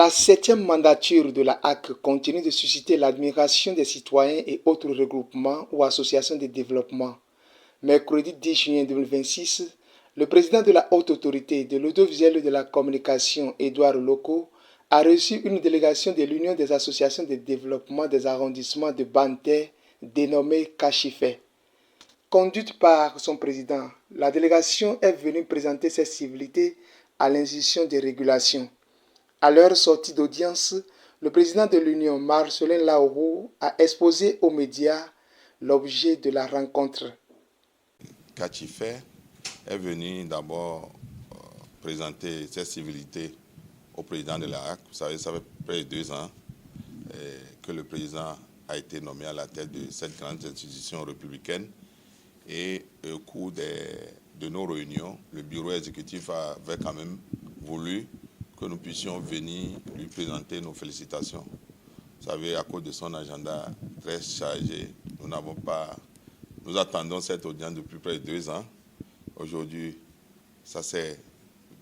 La 7e mandature de la HAC continue de susciter l'admiration des citoyens et autres regroupements ou associations de développement. Mercredi 10 juin 2026, le président de la Haute Autorité de l'Audiovisuel et de la Communication, Édouard Loko, a reçu une délégation de l'Union des associations de développement des arrondissements de Banté, dénommée Kachifé. Conduite par son président, la délégation est venue présenter ses civilités à l'institution de régulation. À leur sortie d'audience, le président de l'Union, Marcelin Laourou, a exposé aux médias l'objet de la rencontre. Kachifé est venu d'abord présenter ses civilités au président de la HAC. Vous savez, ça fait près de 2 ans que le président a été nommé à la tête de cette grande institution républicaine. Et au cours de nos réunions, le bureau exécutif avait quand même voulu que nous puissions venir lui présenter nos félicitations. Vous savez, à cause de son agenda très chargé, nous attendons cette audience depuis près de 2 ans. Aujourd'hui, ça s'est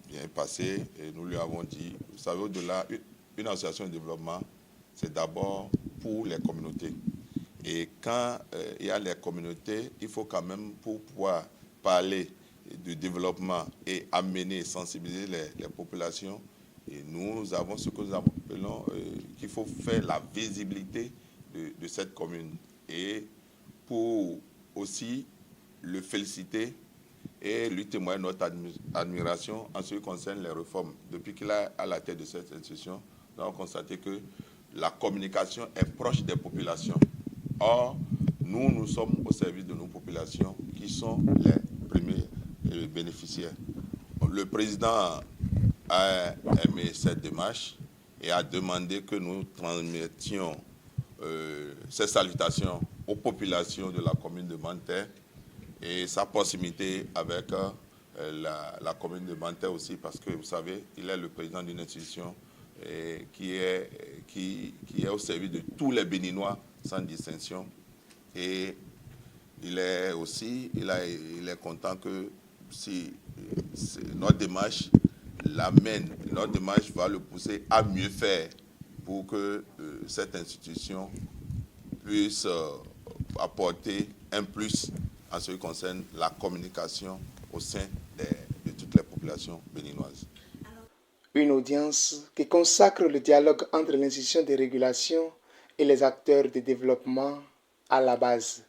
bien passé et nous lui avons dit, vous savez, au-delà, une association de développement, c'est d'abord pour les communautés. Et quand il y a les communautés, il faut quand même, pour pouvoir parler du développement et amener, sensibiliser les populations, et nous avons ce que nous appelons qu'il faut faire la visibilité de cette commune. Et pour aussi le féliciter et lui témoigner notre admiration en ce qui concerne les réformes. Depuis qu'il est à la tête de cette institution, nous avons constaté que la communication est proche des populations. Or, nous sommes au service de nos populations qui sont les premiers bénéficiaires. Le président a aimé cette démarche et a demandé que nous transmettions ces salutations aux populations de la commune de Banté et sa proximité avec la commune de Banté aussi, parce que vous savez, il est le président d'une institution qui est au service de tous les Béninois sans distinction. Et il est content que si notre démarche l'amène, notre démarche va le pousser à mieux faire pour que cette institution puisse apporter un plus en ce qui concerne la communication au sein de toutes les populations béninoises. Une audience qui consacre le dialogue entre l'institution de régulation et les acteurs de développement à la base.